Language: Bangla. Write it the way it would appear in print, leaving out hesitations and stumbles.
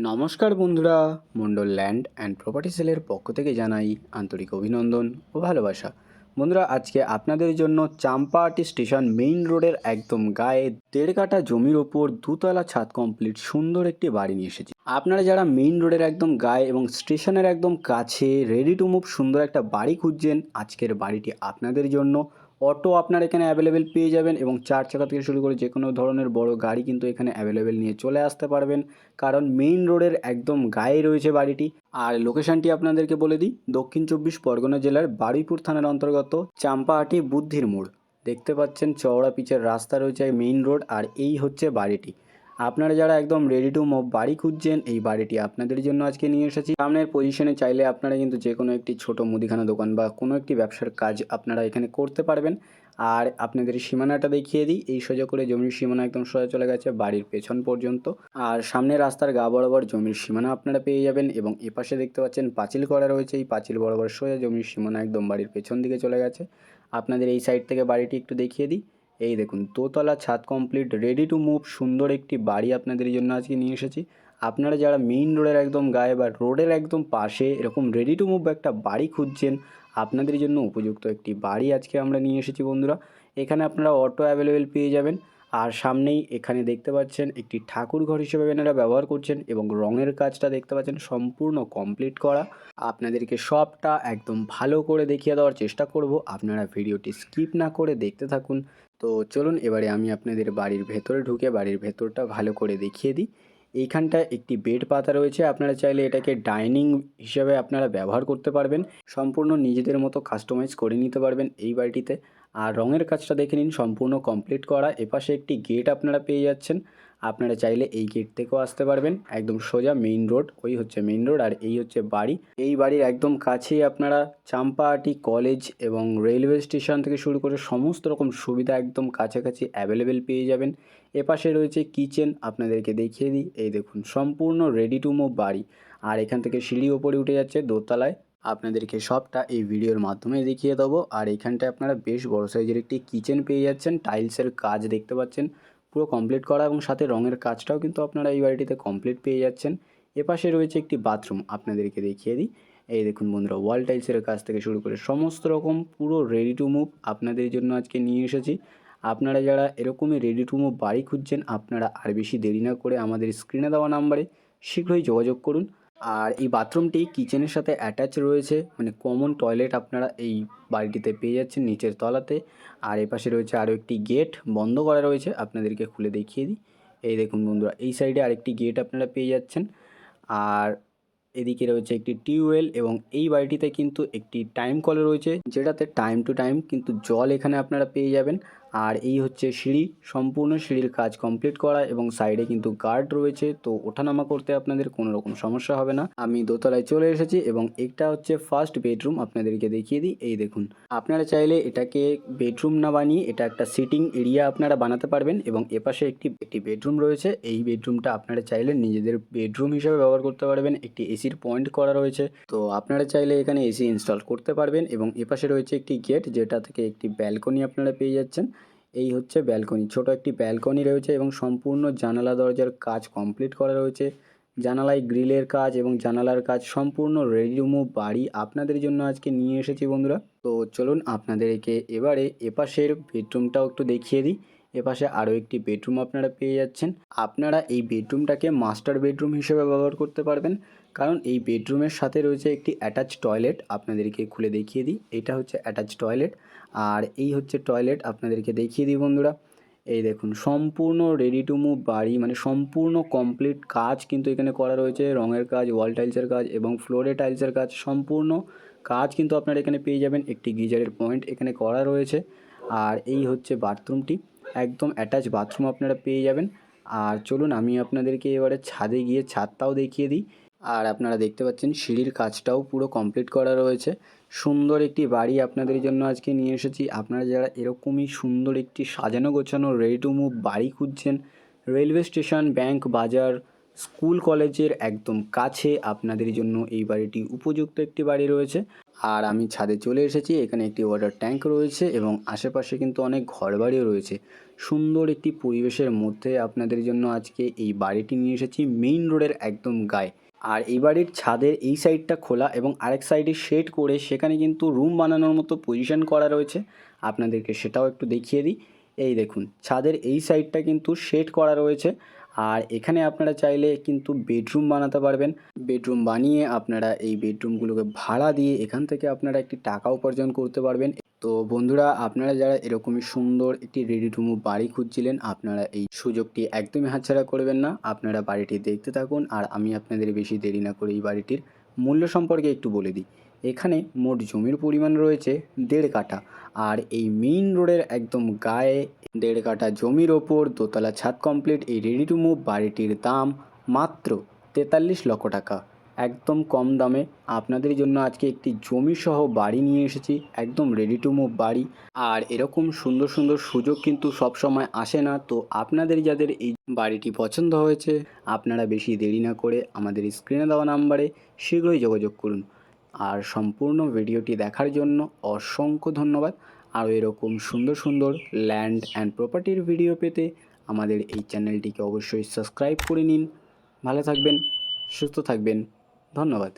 নমস্কার বন্ধুরা, মন্ডল ল্যান্ড অ্যান্ড প্রপার্টি সেলের পক্ষ থেকে জানাই আন্তরিক অভিনন্দন ও ভালোবাসা। বন্ধুরা, আজকে আপনাদের জন্য চাম্পাহাটি স্টেশন মেইন রোডের একদম গায়ে 1.5 কাঠা জমির ওপর দুতলা ছাদ কমপ্লিট সুন্দর একটি বাড়ি নিয়ে এসেছি। আপনারা যারা মেইন রোডের একদম গায়ে এবং স্টেশনের একদম কাছে রেডি টু মুভ সুন্দর একটা বাড়ি খুঁজছেন, আজকের বাড়িটি আপনাদের জন্য। অটো আপনারা এখানে অ্যাভেলেবেল পেয়ে যাবেন এবং 4 চাকা থেকে শুরু করে যে কোনো ধরনের বড় গাড়ি কিন্তু এখানে অ্যাভেলেবেল নিয়ে চলে আসতে পারবেন, কারণ মেইন রোডের একদম গায়ে রয়েছে বাড়িটি। আর লোকেশনটি আপনাদেরকে বলে দিই, দক্ষিণ 24 পরগনা জেলার বারুইপুর থানার অন্তর্গত চাম্পাহাটি বুদ্ধির মোড়। দেখতে পাচ্ছেন চওড়া পিচের রাস্তা রয়েছে মেইন রোড, আর এই হচ্ছে বাড়িটি। আপনারা যারা একদম রেডি টু মুভ বাড়ি খুঁজছেন, এই বাড়িটি আপনাদের জন্য আজকে নিয়ে এসেছি। সামনের পজিশনে চাইলে আপনারা কিন্তু যে কোনো একটি ছোট মুদিখানা দোকান বা কোনো একটি ব্যবসার কাজ আপনারা এখানে করতে পারবেন। আর আপনাদের সীমানাটা দেখিয়ে দিই, এই সোজা করে জমির সীমানা একদম সোজা চলে গেছে বাড়ির পেছন পর্যন্ত। আর সামনে রাস্তার গা বরাবর জমির সীমানা আপনারা পেয়ে যাবেন এবং এপাশে দেখতে পাচ্ছেন পাঁচিল করা রয়েছে। এই পাঁচিল বরাবর সোজা জমির সীমানা একদম বাড়ির পেছন দিকে চলে গেছে। আপনাদের এই সাইড থেকে বাড়িটি একটু দেখিয়ে দিই। এই দেখুন, দোতলা ছাদ কমপ্লিট রেডি টু মুভ সুন্দর একটি বাড়ি আপনাদের জন্য আজকে নিয়ে এসেছি। আপনারা যারা মেইন রোডের একদম গায়ে বা রোডের একদম পাশে এরকম রেডি টু মুভ একটা বাড়ি খুঁজছেন, আপনাদের জন্য উপযুক্ত একটি বাড়ি আজকে আমরা নিয়ে এসেছি বন্ধুরা। এখানে আপনারা অটো অ্যাভেলেবেল পেয়ে যাবেন। আর সামনেই এখানে দেখতে পাচ্ছেন একটি ঠাকুর ঘর হিসেবে এনারা ব্যবহার করছেন এবং রঙের কাজটা দেখতে পাচ্ছেন সম্পূর্ণ কমপ্লিট করা। আপনাদেরকে সবটা একদম ভালো করে দেখিয়ে দেওয়ার চেষ্টা করব, আপনারা ভিডিওটি স্কিপ না করে দেখতে থাকুন। তো চলুন এবারে আমি আপনাদের বাড়ির ভেতরে ঢুকে বাড়ির ভেতরটা ভালো করে দেখিয়ে দিই। এইখানটা একটি বেড পাতা রয়েছে, আপনারা চাইলে এটাকে ডাইনিং হিসাবে আপনারা ব্যবহার করতে পারবেন। সম্পূর্ণ নিজেদের মতো কাস্টমাইজ করে নিতে পারবেন এই বাড়িটিতে। আর রঙের কাজটা দেখে নিন সম্পূর্ণ কমপ্লিট করা। এপাশে একটি গেট আপনারা পেয়ে যাচ্ছেন, আপনারা চাইলে এই গেট থেকেও আসতে পারবেন। একদম সোজা মেইন রোড, ওই হচ্ছে মেইন রোড আর এই হচ্ছে বাড়ি। এই বাড়ির একদম কাছেই আপনারা চাম্পাহাটি কলেজ এবং রেলওয়ে স্টেশন থেকে শুরু করে সমস্ত রকম সুবিধা একদম কাছাকাছি অ্যাভেলেবেল পেয়ে যাবেন। এপাশে রয়েছে কিচেন, আপনাদেরকে দেখিয়ে দিই। এই দেখুন সম্পূর্ণ রেডি টু মুভ বাড়ি। আর এখান থেকে সিঁড়ি ওপরে উঠে যাচ্ছে দোতলায়। আপনাদেরকে সবটা এই ভিডিওর মাধ্যমে দেখিয়ে দেবো। আর এখানটায় আপনারা বেশ বড় সাইজের একটি কিচেন পেয়ে যাচ্ছেন, টাইলসের কাজ দেখতে পাচ্ছেন পুরো কমপ্লিট করা এবং সাথে রঙের কাজটাও কিন্তু আপনারা এই বাড়িটিতে কমপ্লিট পেয়ে যাচ্ছেন। এপাশে রয়েছে একটি বাথরুম, আপনাদেরকে দেখিয়ে দিই। এই দেখুন বন্ধুরা, ওয়াল টাইলসের কাজ থেকে শুরু করে সমস্ত রকম পুরো রেডি টু মুভ আপনাদের জন্য আজকে নিয়ে এসেছি। আপনারা যারা এরকমই রেডি টু মুভ বাড়ি খুঁজছেন, আপনারা আর বেশি দেরি না করে আমাদের স্ক্রিনে দেওয়া নাম্বারে শীঘ্রই যোগাযোগ করুন। আর এই বাথরুমটি কিচেনের সাথে অ্যাটাচ রয়েছে, মানে কমন টয়লেট আপনারা এই বাড়িটিতে পেয়ে যাচ্ছেন নিচের তলাতে। আর এপাশে রয়েছে আরও একটি গেট বন্ধ করা রয়েছে, আপনাদেরকে খুলে দেখিয়ে দিই। এই দেখুন বন্ধুরা, এই সাইডে আরেকটি গেট আপনারা পেয়ে যাচ্ছেন। আর এদিকে রয়েছে একটি টিউবওয়েল এবং এই বাড়িটিতে কিন্তু একটি টাইম কল রয়েছে, যেটাতে টাইম টু টাইম কিন্তু জল এখানে আপনারা পেয়ে যাবেন। আর এই হচ্ছে সিঁড়ি, সম্পূর্ণ সিঁড়ির কাজ কমপ্লিট করা এবং সাইডে কিন্তু গার্ড রয়েছে, তো ওঠানামা করতে আপনাদের কোনো রকম সমস্যা হবে না। আমি দোতলায় চলে এসেছি এবং এটা হচ্ছে ফার্স্ট বেডরুম, আপনাদেরকে দেখিয়ে দিই। এই দেখুন, আপনারা চাইলে এটাকে বেডরুম না বানিয়ে এটা একটা সিটিং এরিয়া আপনারা বানাতে পারবেন এবং এপাশে একটি বেডরুম রয়েছে। এই বেডরুমটা আপনারা চাইলে নিজেদের বেডরুম হিসেবে ব্যবহার করতে পারবেন। একটি এসির পয়েন্ট করা রয়েছে, তো আপনারা চাইলে এখানে এসি ইনস্টল করতে পারবেন। এবং এপাশে রয়েছে একটি গেট, যেটা থেকে একটি ব্যালকনি আপনারা পেয়ে যাচ্ছেন। এই হচ্ছে ব্যালকনি, ছোট একটি ব্যালকনি রয়েছে এবং সম্পূর্ণ জানালা দরজার কাজ কমপ্লিট করা রয়েছে। জানালায় গ্রিলের কাজ এবং জানালার কাজ সম্পূর্ণ রেডি টু মুভ বাড়ি আপনাদের জন্য আজকে নিয়ে এসেছি বন্ধুরা। তো চলুন আপনাদেরকে এবারে এপাশের বেডরুমটাও একটু দেখিয়ে দিই। এপাশে আরও একটি বেডরুম আপনারা পেয়ে যাচ্ছেন। আপনারা এই বেডরুমটাকে মাস্টার বেডরুম হিসেবে ব্যবহার করতে পারবেন, কারণ এই বেডরুমের সাথে রয়েছে একটি অ্যাটাচ টয়লেট, আপনাদেরকে খুলে দেখিয়ে দিই। এটা হচ্ছে অ্যাটাচ টয়লেট আর এই হচ্ছে টয়লেট, আপনাদেরকে দেখিয়ে দিই বন্ধুরা। এই দেখুন সম্পূর্ণ রেডি টু মুভ বাড়ি, মানে সম্পূর্ণ কমপ্লিট কাজ কিন্তু এখানে করা রয়েছে। রঙের কাজ, ওয়াল টাইলসের কাজ এবং ফ্লোরে টাইলসের কাজ, সম্পূর্ণ কাজ কিন্তু আপনারা এখানে পেয়ে যাবেন। একটি গিজারের পয়েন্ট এখানে করা রয়েছে। আর এই হচ্ছে বাথরুমটি, একদম অ্যাটাচ বাথরুম আপনারা পেয়ে যাবেন। আর চলুন আমি আপনাদেরকে এবারে ছাদে গিয়ে ছাদটাও দেখিয়ে দিই। আর আপনারা দেখতে পাচ্ছেন সিঁড়ির কাজটাও পুরো কমপ্লিট করা রয়েছে। সুন্দর একটি বাড়ি আপনাদের জন্য আজকে নিয়ে এসেছি। আপনারা যারা এরকমই সুন্দর একটি সাজানো গোছানো রেডি টু মুভ বাড়ি খুঁজছেন, রেলওয়ে স্টেশন, ব্যাংক, বাজার, স্কুল কলেজের একদম কাছে আপনাদের জন্য এই বাড়িটি উপযুক্ত একটি বাড়ি রয়েছে। আর আমি ছাদে চলে এসেছি। এখানে একটি ওয়াটার ট্যাঙ্ক রয়েছে এবং আশেপাশে কিন্তু অনেক ঘরবাড়িও রয়েছে। সুন্দর একটি পরিবেশের মধ্যে আপনাদের জন্য আজকে এই বাড়িটি নিয়ে এসেছি মেইন রোডের একদম গায়ে। আর এই বাড়ির ছাদের এই সাইডটা খোলা এবং আরেক সাইডে শেড করে সেখানে কিন্তু রুম বানানোর মতো পজিশন করা রয়েছে। আপনাদেরকে সেটাও একটু দেখিয়ে দিই। এই দেখুন, ছাদের এই সাইডটা কিন্তু শেড করা রয়েছে। আর এখানে আপনারা চাইলে কিন্তু বেডরুম বানাতে পারবেন। বেডরুম বানিয়ে আপনারা এই বেডরুমগুলোকে ভাড়া দিয়ে এখান থেকে আপনারা একটি টাকা উপার্জন করতে পারবেন। তো বন্ধুরা, আপনারা যারা এরকমই সুন্দর একটি রেডি টু মুভ বাড়ি খুঁজছিলেন, আপনারা এই সুযোগটি একদমই হাতছাড়া করবেন না। আপনারা বাড়িটি দেখতে থাকুন আর আমি আপনাদের বেশি দেরি না করে এই বাড়িটির মূল্য সম্পর্কে একটু বলে দিই। এখানে মোট জমির পরিমাণ রয়েছে 1.5 কাঠা। আর এই মেইন রোডের একদম গায়ে 1.5 কাঠা জমির ওপর দোতলা ছাদ কমপ্লিট এই রেডি টু মুভ বাড়িটির দাম মাত্র 43 লক্ষ টাকা। একদম কম দামে আপনাদের জন্য আজকে একটি জমিসহ বাড়ি নিয়ে এসেছি, একদম রেডি টু মুভ বাড়ি। আর এরকম সুন্দর সুন্দর সুযোগ কিন্তু সব সময় আসে না। তো আপনাদের যাদের এই বাড়িটি পছন্দ হয়েছে, আপনারা বেশি দেরি না করে আমাদের স্ক্রিনে দেওয়া নাম্বারে শীঘ্রই যোগাযোগ করুন। আর সম্পূর্ণ ভিডিওটি দেখার জন্য অসংখ্য ধন্যবাদ। আরও এরকম সুন্দর সুন্দর ল্যান্ড অ্যান্ড প্রপার্টির ভিডিও পেতে আমাদের এই চ্যানেলটিকে অবশ্যই সাবস্ক্রাইব করে নিন। ভালো থাকবেন, সুস্থ থাকবেন। ধন্যবাদ।